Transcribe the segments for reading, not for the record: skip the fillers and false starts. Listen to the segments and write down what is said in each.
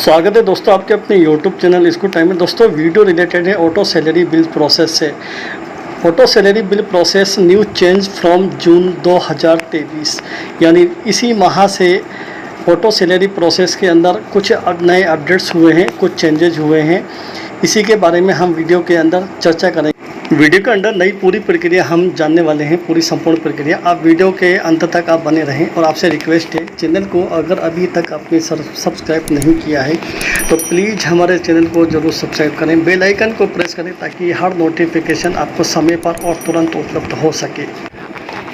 स्वागत है दोस्तों आपके अपने YouTube चैनल इसको टाइम में। दोस्तों वीडियो रिलेटेड है ऑटो सैलरी बिल प्रोसेस से। Auto salary bill process new change from June 2023, यानी इसी माह से ऑटो सैलरी प्रोसेस के अंदर कुछ नए अपडेट्स हुए हैं, कुछ चेंजेज हुए हैं। इसी के बारे में हम वीडियो के अंदर चर्चा करेंगे। वीडियो के अंदर नई पूरी प्रक्रिया हम जानने वाले हैं, पूरी संपूर्ण प्रक्रिया। आप वीडियो के अंत तक आप बने रहें और आपसे रिक्वेस्ट है, चैनल को अगर अभी तक आपने सब्सक्राइब नहीं किया है तो प्लीज़ हमारे चैनल को ज़रूर सब्सक्राइब करें, बेल आइकन को प्रेस करें ताकि हर नोटिफिकेशन आपको समय पर और तुरंत उपलब्ध हो सके।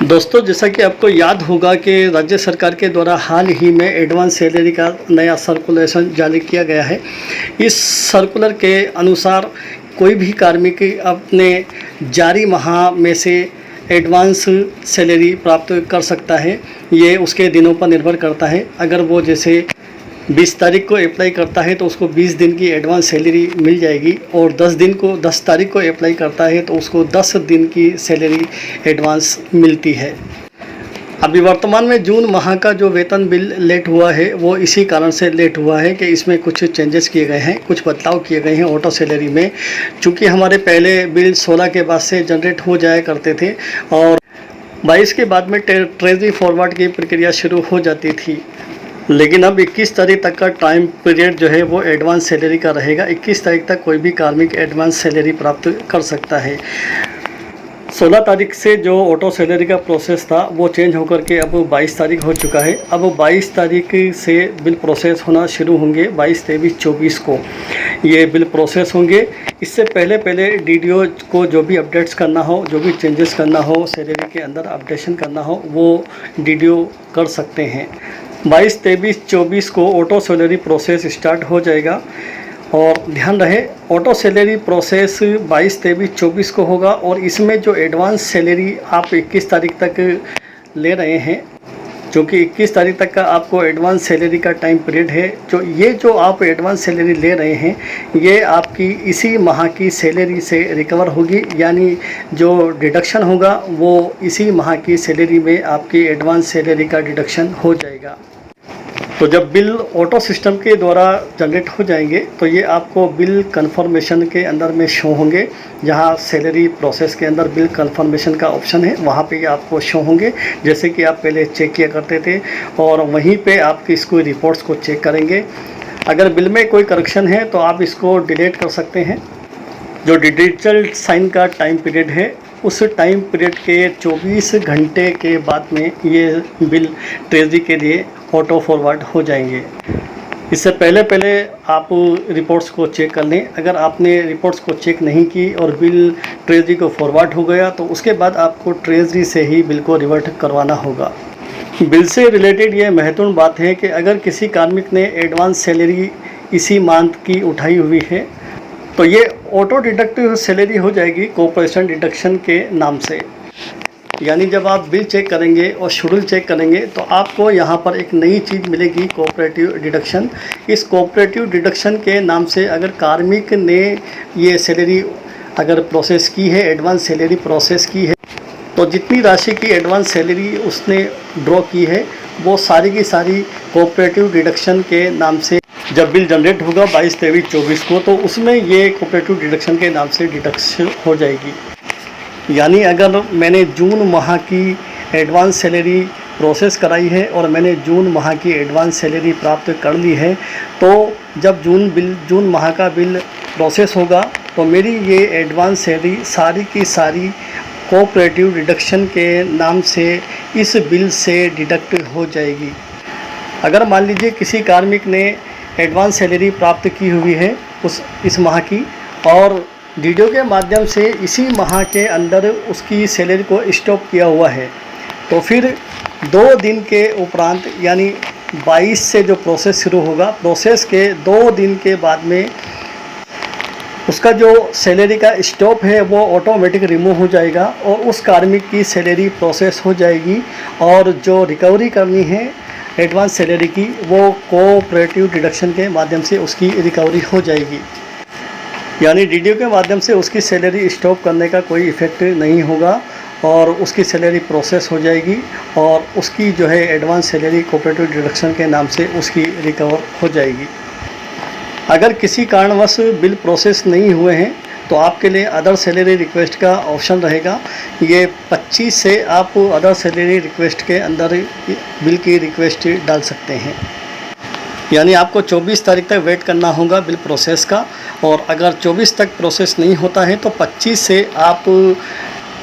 दोस्तों, जैसा कि आपको याद होगा कि राज्य सरकार के द्वारा हाल ही में एडवांस सैलरी का नया सर्कुलेशन जारी किया गया है। इस सर्कुलर के अनुसार कोई भी कार्मिक अपने जारी माह में से एडवांस सैलरी प्राप्त कर सकता है। ये उसके दिनों पर निर्भर करता है। अगर वो जैसे 20 तारीख को अप्लाई करता है तो उसको 20 दिन की एडवांस सैलरी मिल जाएगी, और 10 तारीख को अप्लाई करता है तो उसको 10 दिन की सैलरी एडवांस मिलती है। अभी वर्तमान में जून माह का जो वेतन बिल लेट हुआ है वो इसी कारण से लेट हुआ है कि इसमें कुछ चेंजेस किए गए हैं, कुछ बदलाव किए गए हैं ऑटो सैलरी में। चूँकि हमारे पहले बिल 16 के बाद से जनरेट हो जाया करते थे और 22 के बाद में ट्रेजरी फॉरवर्ड की प्रक्रिया शुरू हो जाती थी, लेकिन अब 21 तारीख तक का टाइम पीरियड जो है वो एडवांस सैलरी का रहेगा। 21 तारीख तक कोई भी कार्मिक एडवांस सैलरी प्राप्त कर सकता है। 16 तारीख से जो ऑटो सैलरी का प्रोसेस था वो चेंज होकर के अब 22 तारीख हो चुका है। अब 22 तारीख से बिल प्रोसेस होना शुरू होंगे। 22, 23, 24 को ये बिल प्रोसेस होंगे। इससे पहले डीडीओ को जो भी अपडेट्स करना हो, जो भी चेंजेस करना हो, सैलरी के अंदर अपडेशन करना हो, वो डीडीओ कर सकते हैं। 22, 23, 24 को ऑटो सैलरी प्रोसेस स्टार्ट हो जाएगा। और ध्यान रहे, ऑटो सैलरी प्रोसेस 22, 23, 24 को होगा। और इसमें जो एडवांस सैलरी आप 21 तारीख तक ले रहे हैं, जो कि 21 तारीख तक का आपको एडवांस सैलरी का टाइम पीरियड है, जो आप एडवांस सैलरी ले रहे हैं ये आपकी इसी माह की सैलरी से रिकवर होगी, यानी जो डिडक्शन होगा वो इसी माह की सैलरी में आपकी एडवांस सैलरी का डिडक्शन हो जाएगा। तो जब बिल ऑटो सिस्टम के द्वारा जनरेट हो जाएंगे तो ये आपको बिल कंफर्मेशन के अंदर में शो होंगे। जहाँ सैलरी प्रोसेस के अंदर बिल कंफर्मेशन का ऑप्शन है वहाँ पे ये आपको शो होंगे, जैसे कि आप पहले चेक किया करते थे। और वहीं पे आपकी इसको रिपोर्ट्स को चेक करेंगे। अगर बिल में कोई करेक्शन है तो आप इसको डिलीट कर सकते हैं। जो डिजिटल साइन का टाइम पीरियड है उस टाइम पीरियड के 24 घंटे के बाद में ये बिल ट्रेजरी के लिए ऑटो फॉरवर्ड हो जाएंगे। इससे पहले आप रिपोर्ट्स को चेक कर लें। अगर आपने रिपोर्ट्स को चेक नहीं की और बिल ट्रेजरी को फॉरवर्ड हो गया तो उसके बाद आपको ट्रेजरी से ही बिल को रिवर्ट करवाना होगा। बिल से रिलेटेड ये महत्वपूर्ण बात है कि अगर किसी कार्मिक ने एडवांस सैलरी इसी मंथ की उठाई हुई है तो ये ऑटो डिडक्ट सैलरी हो जाएगी कॉर्पोरेशन डिडक्शन के नाम से। यानी जब आप बिल चेक करेंगे और शेड्यूल चेक करेंगे तो आपको यहाँ पर एक नई चीज़ मिलेगी, कोऑपरेटिव डिडक्शन। इस कोऑपरेटिव डिडक्शन के नाम से अगर कार्मिक ने ये सैलरी अगर प्रोसेस की है, एडवांस सैलरी प्रोसेस की है, तो जितनी राशि की एडवांस सैलरी उसने ड्रॉ की है वो सारी की सारी कोऑपरेटिव डिडक्शन के नाम से जब बिल जनरेट होगा 22, 23, 24 को, तो उसमें ये कोऑपरेटिव डिडक्शन के नाम से डिडक्शन हो जाएगी। यानी अगर मैंने जून माह की एडवांस सैलरी प्रोसेस कराई है और मैंने जून माह की एडवांस सैलरी प्राप्त कर ली है, तो जब जून माह का बिल प्रोसेस होगा तो मेरी ये एडवांस सैलरी सारी की सारी कोऑपरेटिव डिडक्शन के नाम से इस बिल से डिडक्ट हो जाएगी। अगर मान लीजिए किसी कार्मिक ने एडवांस सैलरी प्राप्त की हुई है इस माह की और डीडीओ के माध्यम से इसी माह के अंदर उसकी सैलरी को स्टॉप किया हुआ है, तो फिर 2 दिन के उपरांत यानी 22 से जो प्रोसेस शुरू होगा, प्रोसेस के 2 दिन के बाद में उसका जो सैलरी का स्टॉप है वो ऑटोमेटिक रिमूव हो जाएगा और उस कार्मिक की सैलरी प्रोसेस हो जाएगी। और जो रिकवरी करनी है एडवांस सैलरी की वो कोऑपरेटिव डिडक्शन के माध्यम से उसकी रिकवरी हो जाएगी। यानी डीडीओ के माध्यम से उसकी सैलरी स्टॉप करने का कोई इफ़ेक्ट नहीं होगा और उसकी सैलरी प्रोसेस हो जाएगी और उसकी जो है एडवांस सैलरी कोऑपरेटिव डिडक्शन के नाम से उसकी रिकवर हो जाएगी। अगर किसी कारणवश बिल प्रोसेस नहीं हुए हैं तो आपके लिए अदर सैलरी रिक्वेस्ट का ऑप्शन रहेगा। ये 25 से आप अदर सैलरी रिक्वेस्ट के अंदर बिल की रिक्वेस्ट डाल सकते हैं। यानी आपको 24 तारीख तक वेट करना होगा बिल प्रोसेस का, और अगर 24 तक प्रोसेस नहीं होता है तो 25 से आप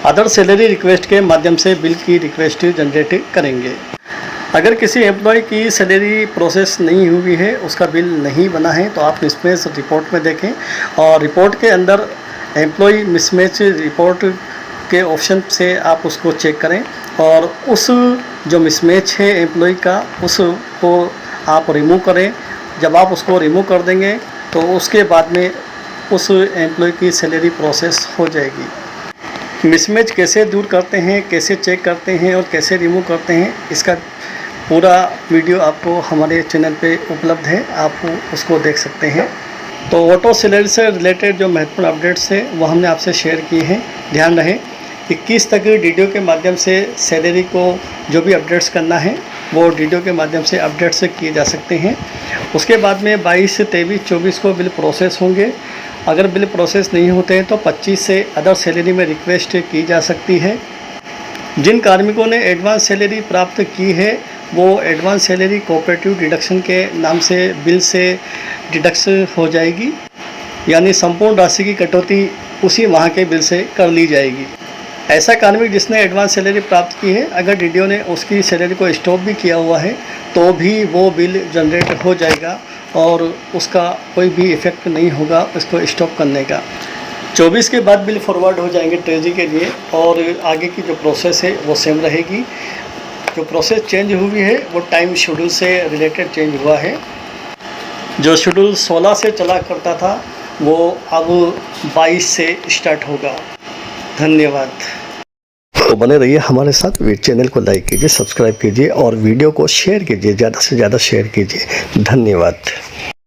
अदर सैलरी रिक्वेस्ट के माध्यम से बिल की रिक्वेस्ट जनरेट करेंगे। अगर किसी एम्प्लॉय की सैलरी प्रोसेस नहीं हुई है, उसका बिल नहीं बना है, तो आप मिसमैच रिपोर्ट में देखें और रिपोर्ट के अंदर एम्प्लॉय मिसमैच रिपोर्ट के ऑप्शन से आप उसको चेक करें और उस जो मिसमैच है एम्प्लॉय का उसको आप रिमूव करें। जब आप उसको रिमूव कर देंगे तो उसके बाद में उस एम्प्लॉय की सैलरी प्रोसेस हो जाएगी। मिसमैच कैसे दूर करते हैं, कैसे चेक करते हैं और कैसे रिमूव करते हैं, इसका पूरा वीडियो आपको हमारे चैनल पे उपलब्ध है, आप उसको देख सकते हैं। तो ऑटो सैलरी से रिलेटेड जो महत्वपूर्ण अपडेट्स है वो हमने आपसे शेयर किए हैं। ध्यान रहे 21 तक वीडियो के माध्यम से सैलरी को जो भी अपडेट्स करना है वो वीडियो के माध्यम से अपडेट्स किए जा सकते हैं। उसके बाद में 22, 23, 24 को बिल प्रोसेस होंगे। अगर बिल प्रोसेस नहीं होते हैं तो 25 से अदर सैलरी में रिक्वेस्ट की जा सकती है। जिन कार्मिकों ने एडवांस सैलरी प्राप्त की है वो एडवांस सैलरी कोऑपरेटिव डिडक्शन के नाम से बिल से डिडक्स हो जाएगी, यानी संपूर्ण राशि की कटौती उसी माह के बिल से कर ली जाएगी। ऐसा कार्मिक जिसने एडवांस सैलरी प्राप्त की है, अगर डीडीओ ने उसकी सैलरी को स्टॉप भी किया हुआ है तो भी वो बिल जनरेट हो जाएगा और उसका कोई भी इफ़ेक्ट नहीं होगा उसको स्टॉप करने का। 24 के बाद बिल फॉरवर्ड हो जाएंगे ट्रेजरी के लिए और आगे की जो प्रोसेस है वो सेम रहेगी। जो प्रोसेस चेंज हुई है वो टाइम शेड्यूल से रिलेटेड चेंज हुआ है। जो शेड्यूल 16 से चला करता था वो अब 22 से स्टार्ट होगा। धन्यवाद। तो बने रहिए हमारे साथ, चैनल को लाइक कीजिए, सब्सक्राइब कीजिए और वीडियो को शेयर कीजिए, ज़्यादा से ज़्यादा शेयर कीजिए। धन्यवाद।